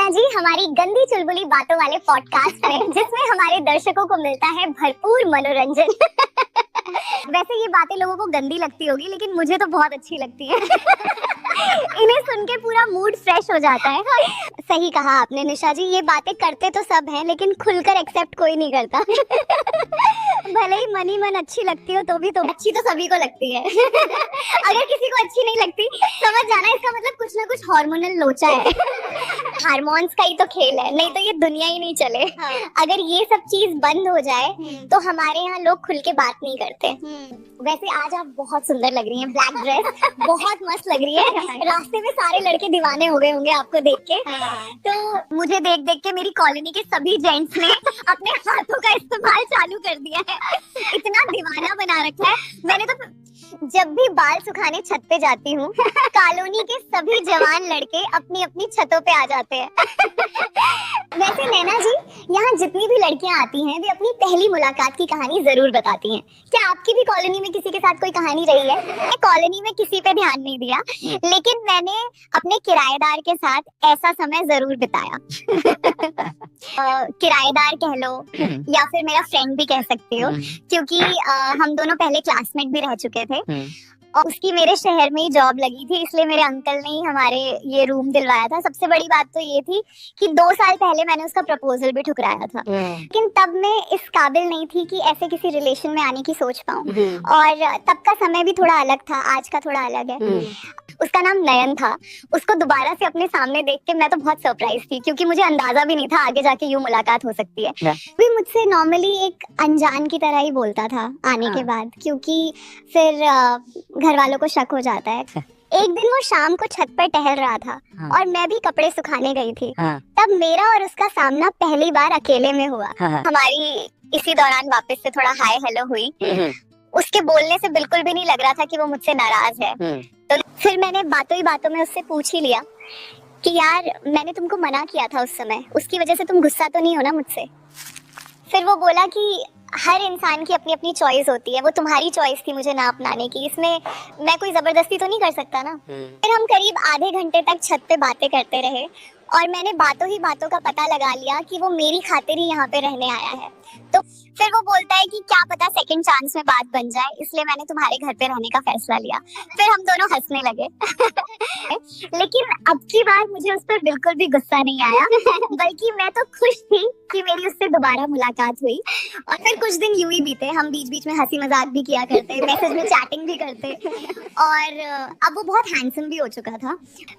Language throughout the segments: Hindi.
नैना जी हमारी गंदी चुलबुली बातों वाले पॉडकास्ट में, जिसमें हमारे दर्शकों को मिलता है भरपूर मनोरंजन। वैसे ये बातें लोगों को गंदी लगती होगी, लेकिन मुझे तो बहुत अच्छी लगती है। इन्हें सुन के पूरा मूड फ्रेश हो जाता है। सही कहा आपने निशा जी, ये बातें करते तो सब हैं, लेकिन खुलकर एक्सेप्ट कोई नहीं करता। भले ही मन ही मन अच्छी लगती हो तो भी तो अच्छी तो सभी को लगती है। अगर किसी को अच्छी नहीं लगती, समझ जाना इसका मतलब कुछ ना कुछ हार्मोनल लोचा है। हार्मोन्स का ही तो खेल है, नहीं तो ये दुनिया ही नहीं चले। हाँ। अगर ये सब चीज बंद हो जाए तो हमारे यहाँ लोग खुल के बात नहीं करते। वैसे आज आप बहुत सुंदर लग रही हैं, ब्लैक ड्रेस बहुत मस्त लग रही है। रास्ते में सारे लड़के दीवाने हो गए होंगे आपको देख के। तो मुझे देख देख के मेरी कॉलोनी के सभी जेंट्स ने अपने हाथों का इस्तेमाल चालू कर दिया है। इतना दीवाना बना रखा है मैंने तो। जब भी बाल सुखाने छत पे जाती हूँ, कॉलोनी के सभी जवान लड़के अपनी अपनी छतों पे आ जाते हैं। वैसे नैना जी, यहाँ जितनी भी लड़कियाँ आती हैं, वे अपनी पहली मुलाकात की कहानी जरूर बताती हैं। क्या आपकी भी कॉलोनी में किसी के साथ कोई कहानी रही है? मैं कॉलोनी में किसी पे ध्यान नहीं दिया, लेकिन मैंने अपने किराएदार के साथ ऐसा समय जरूर बिताया। किराएदार कह लो या फिर मेरा फ्रेंड भी कह सकते हो, क्योंकि हम दोनों पहले क्लासमेट भी रह चुके थे। और उसकी मेरे शहर में ही जॉब लगी थी, इसलिए मेरे अंकल ने ही हमारे ये रूम दिलवाया था। सबसे बड़ी बात तो ये थी कि 2 साल पहले मैंने उसका प्रपोजल भी ठुकराया था, लेकिन तब मैं इस काबिल नहीं थी कि ऐसे किसी रिलेशन में आने की सोच पाऊं। और तब का समय भी थोड़ा अलग था, आज का थोड़ा अलग है। उसका नाम नयन था। उसको दोबारा से अपने सामने देख के मैं तो बहुत सरप्राइज थी, क्योंकि मुझे अंदाजा भी नहीं था आगे जाके यूं मुलाकात हो सकती है। भी मुझसे नॉर्मली एक अनजान की तरह ही बोलता था आने के बाद, क्योंकि फिर घर वालों को शक हो जाता है। एक दिन वो शाम को छत पर टहल रहा था और मैं भी कपड़े सुखाने गई थी। तब मेरा और उसका सामना पहली बार अकेले में हुआ। हमारी इसी दौरान वापस से थोड़ा हाय हेलो हुई। उसके बोलने से बिल्कुल भी नहीं लग रहा था कि वो मुझसे नाराज है। तो फिर मैंने बातों ही बातों में उससे पूछ ही लिया कि यार, मैंने तुमको मना किया था उस समय, उसकी वजह से तुम गुस्सा तो नहीं हो ना मुझसे? फिर वो बोला कि हर इंसान की अपनी अपनी चॉइस होती है, वो तुम्हारी चॉइस थी मुझे ना अपनाने की, इसमें मैं कोई जबरदस्ती तो नहीं कर सकता ना। फिर हम करीब आधे घंटे तक छत पे बातें करते रहे और मैंने बातों ही बातों का पता लगा लिया कि वो मेरी खातिर ही यहाँ पे रहने आया है। तो फिर वो बोलता है कि क्या पता सेकंड चांस में बात बन जाए, इसलिए मैंने तुम्हारे घर पे रहने का फैसला लिया। फिर हम दोनों हंसने लगे। लेकिन अब की बार मुझे उस पर बिल्कुल भी गुस्सा नहीं आया, बल्कि मैं तो खुश थी कि मेरी उससे दोबारा मुलाकात हुई। और फिर कुछ दिन यूं ही बीते, हम बीच बीच में हंसी मजाक भी किया करते, मैसेज में चैटिंग भी करते। और अब वो बहुत हैंडसम भी हो चुका था।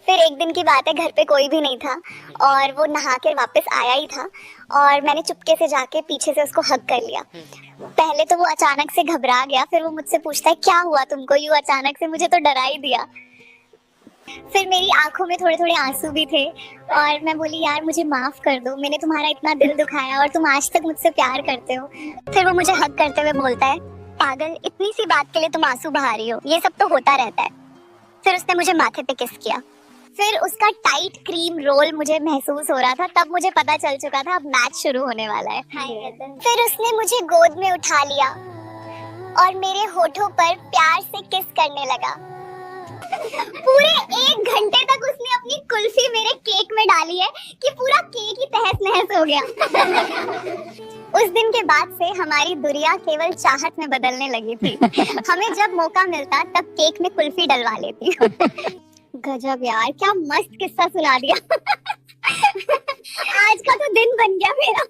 फिर एक दिन की बात है, घर पे कोई भी नहीं था और वो नहा के वापस आया ही था और मैंने चुपके से जाके पीछे से उसको हग कर लिया। पहले तो वो अचानक से घबरा गया, फिर वो मुझसे पूछता है क्या हुआ तुमको यूं अचानक से, मुझे तो डरा ही दिया। फिर मेरी आंखों में थोड़े थोड़े आंसू भी थे और मैं बोली यार मुझे माफ कर दो, मैंने तुम्हारा इतना दिल दुखाया और तुम आज तक मुझसे प्यार करते हो। फिर वो मुझे हग करते हुए बोलता है पागल, इतनी सी बात के लिए तुम आंसू बहा रही हो, ये सब तो होता रहता है। फिर उसने मुझे माथे पे किस किया। फिर उसका टाइट क्रीम रोल मुझे महसूस हो रहा था, तब मुझे पता चल चुका था अब मैच शुरू होने वाला है। फिर उसने मुझे गोद में उठा लिया और मेरे होठों पर प्यार से किस करने लगा। पूरे 1 घंटे तक उसने अपनी कुल्फी मेरे केक में डाली है कि पूरा केक ही तहस नहस हो गया। उस दिन के बाद से हमारी दुनिया केवल चाहत में बदलने लगी थी। हमें जब मौका मिलता तब केक में कुल्फी डलवा लेती। गजब यार, क्या मस्त किस्सा सुना दिया। आज का तो दिन बन गया मेरा।